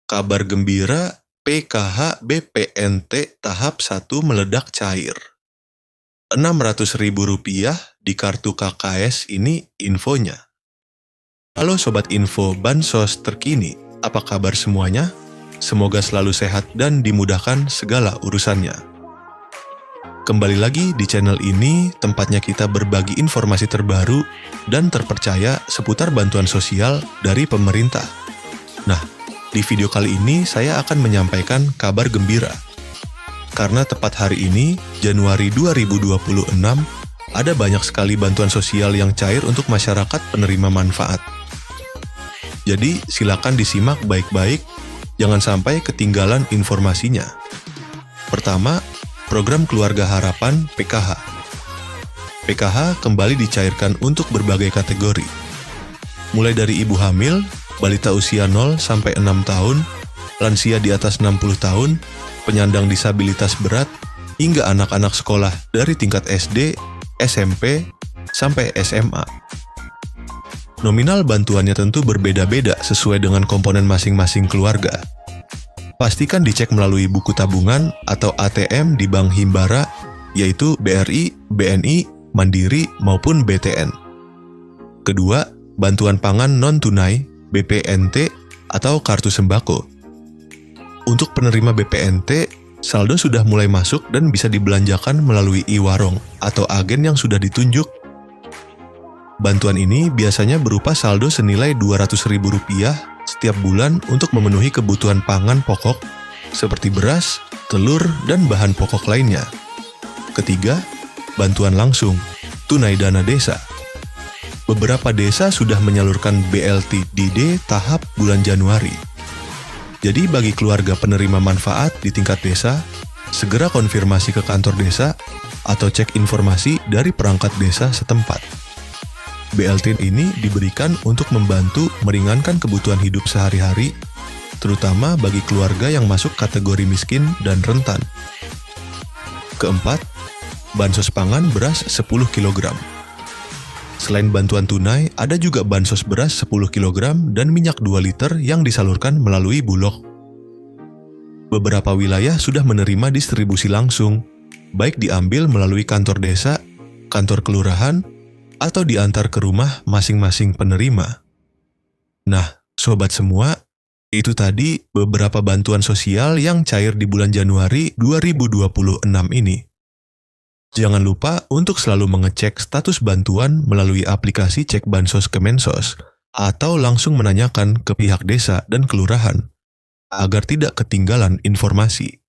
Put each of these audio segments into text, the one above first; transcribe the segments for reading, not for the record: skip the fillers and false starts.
Kabar gembira, PKH BPNT tahap 1 meledak cair. Rp600.000 di kartu KKS ini infonya. Halo Sobat Info Bansos terkini, apa kabar semuanya? Semoga selalu sehat dan dimudahkan segala urusannya. Kembali lagi di channel ini, tempatnya kita berbagi informasi terbaru dan terpercaya seputar bantuan sosial dari pemerintah. Nah, di video kali ini saya akan menyampaikan kabar gembira. Karena tepat hari ini, Januari 2026, ada banyak sekali bantuan sosial yang cair untuk masyarakat penerima manfaat. Jadi, silakan disimak baik-baik, jangan sampai ketinggalan informasinya. Pertama, Program Keluarga Harapan PKH. PKH kembali dicairkan untuk berbagai kategori. Mulai dari ibu hamil, balita usia 0 sampai 6 tahun, lansia di atas 60 tahun, penyandang disabilitas berat, hingga anak-anak sekolah dari tingkat SD, SMP, sampai SMA. Nominal bantuannya tentu berbeda-beda sesuai dengan komponen masing-masing keluarga. Pastikan dicek melalui buku tabungan atau ATM di Bank Himbara, yaitu BRI, BNI, Mandiri, maupun BTN. Kedua, bantuan pangan non-tunai, BPNT, atau kartu sembako. Untuk penerima BPNT, saldo sudah mulai masuk dan bisa dibelanjakan melalui e-warung atau agen yang sudah ditunjuk. Bantuan ini biasanya berupa saldo senilai Rp200.000 setiap bulan untuk memenuhi kebutuhan pangan pokok seperti beras, telur, dan bahan pokok lainnya. Ketiga, bantuan langsung, tunai dana desa. Beberapa desa sudah menyalurkan BLT-DD tahap bulan Januari. Jadi bagi keluarga penerima manfaat di tingkat desa, segera konfirmasi ke kantor desa atau cek informasi dari perangkat desa setempat. BLT ini diberikan untuk membantu meringankan kebutuhan hidup sehari-hari, terutama bagi keluarga yang masuk kategori miskin dan rentan. Keempat, bansos pangan beras 10 kg. Selain bantuan tunai, ada juga bansos beras 10 kg dan minyak 2 liter yang disalurkan melalui Bulog. Beberapa wilayah sudah menerima distribusi langsung, baik diambil melalui kantor desa, kantor kelurahan, atau diantar ke rumah masing-masing penerima. Nah, sobat semua, itu tadi beberapa bantuan sosial yang cair di bulan Januari 2026 ini. Jangan lupa untuk selalu mengecek status bantuan melalui aplikasi Cek Bansos Kemensos atau langsung menanyakan ke pihak desa dan kelurahan agar tidak ketinggalan informasi.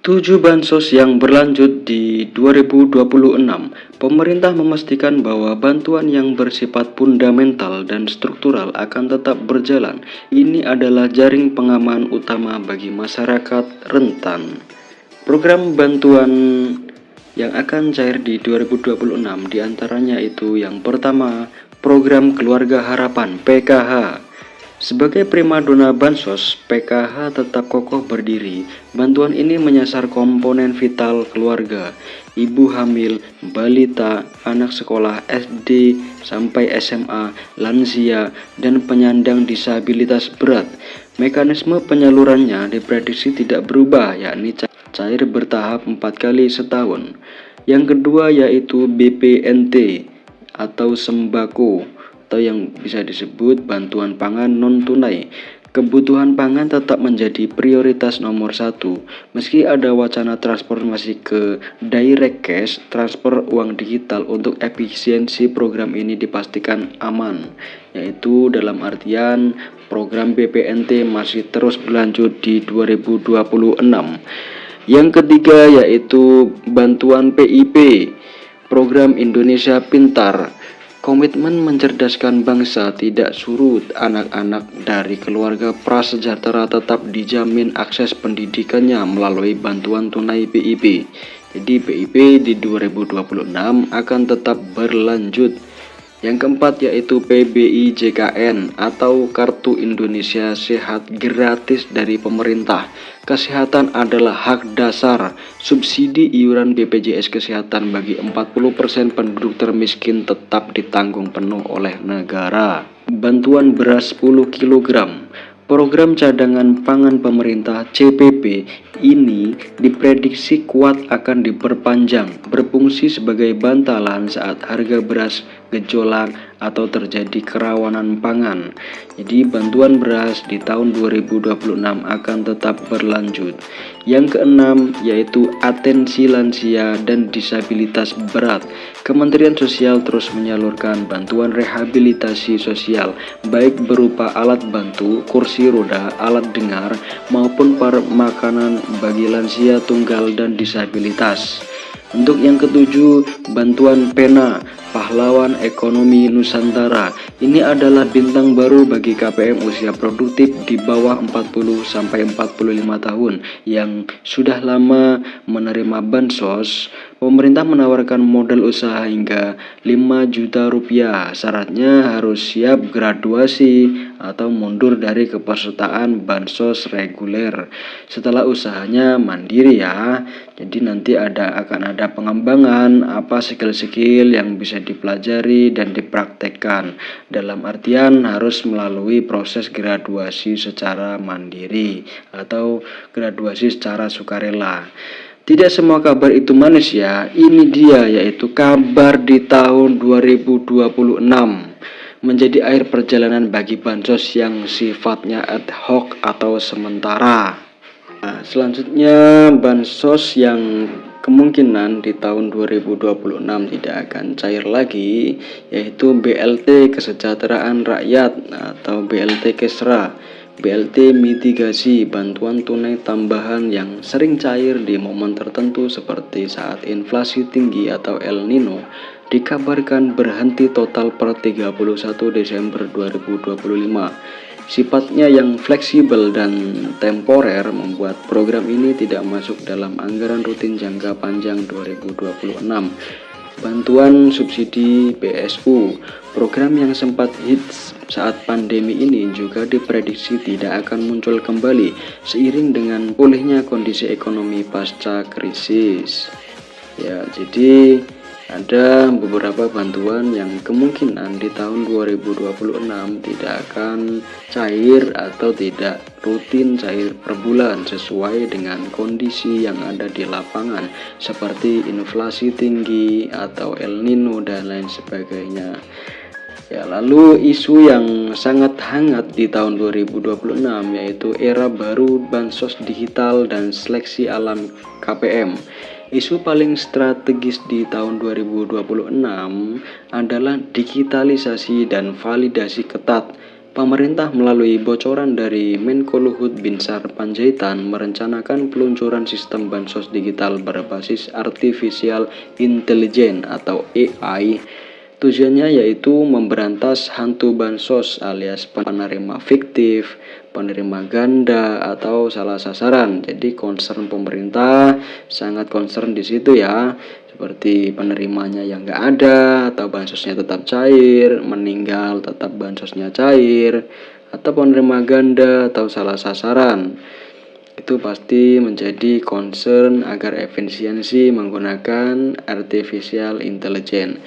7 bansos yang berlanjut di 2026, pemerintah memastikan bahwa bantuan yang bersifat fundamental dan struktural akan tetap berjalan. Ini adalah jaring pengaman utama bagi masyarakat rentan. Program bantuan yang akan cair di 2026 diantaranya itu yang pertama, Program Keluarga Harapan PKH. Sebagai primadona bansos, PKH tetap kokoh berdiri. Bantuan ini menyasar komponen vital keluarga, ibu hamil, balita, anak sekolah SD sampai SMA, lansia, dan penyandang disabilitas berat. Mekanisme penyalurannya diprediksi tidak berubah, yakni cair bertahap 4 kali setahun. Yang kedua yaitu BPNT atau sembako, atau yang bisa disebut bantuan pangan non-tunai. Kebutuhan pangan tetap menjadi prioritas nomor 1. Meski ada wacana transformasi ke direct cash, transfer uang digital, untuk efisiensi program ini dipastikan aman, yaitu dalam artian program BPNT masih terus berlanjut di 2026. Yang ketiga yaitu bantuan PIP, Program Indonesia Pintar. Komitmen mencerdaskan bangsa tidak surut. Anak-anak dari keluarga prasejahtera tetap dijamin akses pendidikannya melalui bantuan tunai PIP. Jadi PIP di 2026 akan tetap berlanjut. Yang keempat yaitu PBIJKN atau Kartu Indonesia Sehat gratis dari pemerintah. Kesehatan adalah hak dasar. Subsidi iuran BPJS Kesehatan bagi 40% penduduk termiskin tetap ditanggung penuh oleh negara. Bantuan beras 10 kg. Program cadangan pangan pemerintah CPP ini diprediksi kuat akan diperpanjang, berfungsi sebagai bantalan saat harga beras gejolak atau terjadi kerawanan pangan. Jadi bantuan beras di tahun 2026 akan tetap berlanjut. Yang keenam yaitu atensi lansia dan disabilitas berat. Kementerian Sosial terus menyalurkan bantuan rehabilitasi sosial baik berupa alat bantu, kursi roda, alat dengar maupun makanan bagi lansia tunggal dan disabilitas. Untuk yang ketujuh, bantuan pena pahlawan ekonomi Nusantara. Ini adalah bintang baru bagi KPM usia produktif di bawah 40 sampai 45 tahun yang sudah lama menerima bansos. Pemerintah menawarkan modal usaha hingga 5 juta rupiah. Syaratnya harus siap graduasi atau mundur dari kepesertaan bansos reguler. Setelah usahanya mandiri ya. Jadi nanti akan ada pengembangan apa skill-skill yang bisa dipelajari dan dipraktekkan. Dalam artian harus melalui proses graduasi secara mandiri atau graduasi secara sukarela. Tidak semua kabar itu manis ya. Ini dia yaitu kabar di tahun 2026 menjadi akhir perjalanan bagi bansos yang sifatnya ad hoc atau sementara. Nah, selanjutnya bansos yang kemungkinan di tahun 2026 tidak akan cair lagi yaitu BLT Kesejahteraan Rakyat atau BLT Kesra. BLT mitigasi bantuan tunai tambahan yang sering cair di momen tertentu seperti saat inflasi tinggi atau El Nino dikabarkan berhenti total per 31 Desember 2025. Sifatnya yang fleksibel dan temporer membuat program ini tidak masuk dalam anggaran rutin jangka panjang 2026. Bantuan subsidi BSU, program yang sempat hits saat pandemi ini juga diprediksi tidak akan muncul kembali seiring dengan pulihnya kondisi ekonomi pasca krisis. Ya, jadi ada beberapa bantuan yang kemungkinan di tahun 2026 tidak akan cair atau tidak rutin cair per bulan sesuai dengan kondisi yang ada di lapangan seperti inflasi tinggi atau El Nino dan lain sebagainya. Ya, lalu isu yang sangat hangat di tahun 2026 yaitu era baru bansos digital dan seleksi alam KPM. Isu paling strategis di tahun 2026 adalah digitalisasi dan validasi ketat. Pemerintah melalui bocoran dari Menko Luhut Binsar Panjaitan merencanakan peluncuran sistem bansos digital berbasis artificial intelligence atau AI. Tujuannya yaitu memberantas hantu bansos alias penerima fiktif, penerima ganda atau salah sasaran. Jadi concern pemerintah sangat concern di situ ya, seperti penerimanya yang nggak ada atau bansosnya tetap cair, meninggal tetap bansosnya cair, atau penerima ganda atau salah sasaran. Itu pasti menjadi concern agar efisiensi menggunakan artificial intelligence.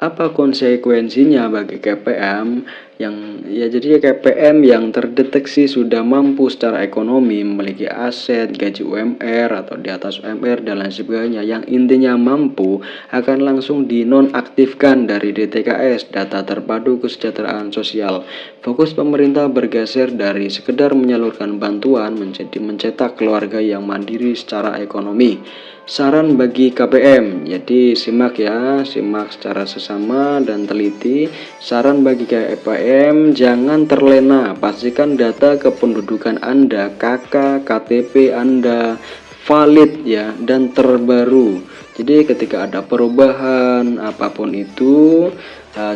Apa konsekuensinya bagi KPM jadi KPM yang terdeteksi sudah mampu secara ekonomi, memiliki aset, gaji UMR atau di atas UMR dan lain sebagainya, yang intinya mampu akan langsung dinonaktifkan dari DTKS, data terpadu kesejahteraan sosial. Fokus pemerintah bergeser dari sekedar menyalurkan bantuan menjadi mencetak keluarga yang mandiri secara ekonomi. Saran bagi KPM, jadi simak secara sesama dan teliti. Saran bagi KPM, jangan terlena, pastikan data kependudukan Anda, KK, KTP Anda valid ya dan terbaru. Jadi ketika ada perubahan apapun itu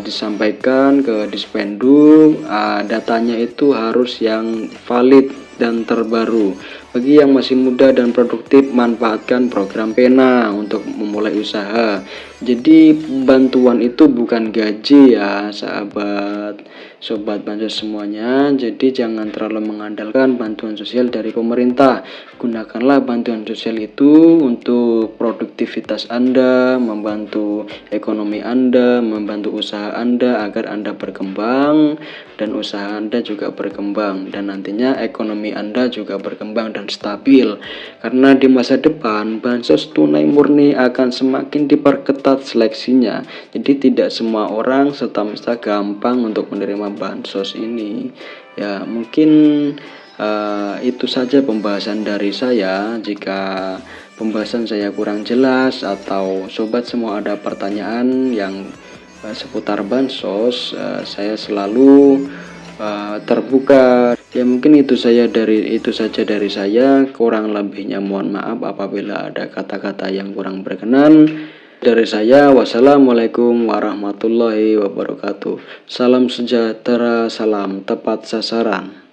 disampaikan ke Dispenduk, datanya itu harus yang valid dan terbaru. Bagi yang masih muda dan produktif, manfaatkan program Pena untuk memulai usaha. Jadi bantuan itu bukan gaji ya sahabat sobat bansos semuanya. Jadi jangan terlalu mengandalkan bantuan sosial dari pemerintah. Gunakanlah bantuan sosial itu untuk produktivitas Anda, membantu ekonomi Anda, membantu usaha Anda agar Anda berkembang dan usaha Anda juga berkembang, dan nantinya ekonomi Anda juga berkembang dan stabil. Karena di masa depan bansos tunai murni akan semakin diperketat seleksinya. Jadi tidak semua orang serta-merta gampang untuk menerima bansos ini. Ya, mungkin itu saja pembahasan dari saya. Jika pembahasan saya kurang jelas atau sobat semua ada pertanyaan yang seputar bansos, saya selalu terbuka. Ya mungkin itu saja dari saya. Kurang lebihnya mohon maaf apabila ada kata-kata yang kurang berkenan. Dari saya, wassalamualaikum warahmatullahi wabarakatuh. Salam sejahtera, salam tepat sasaran.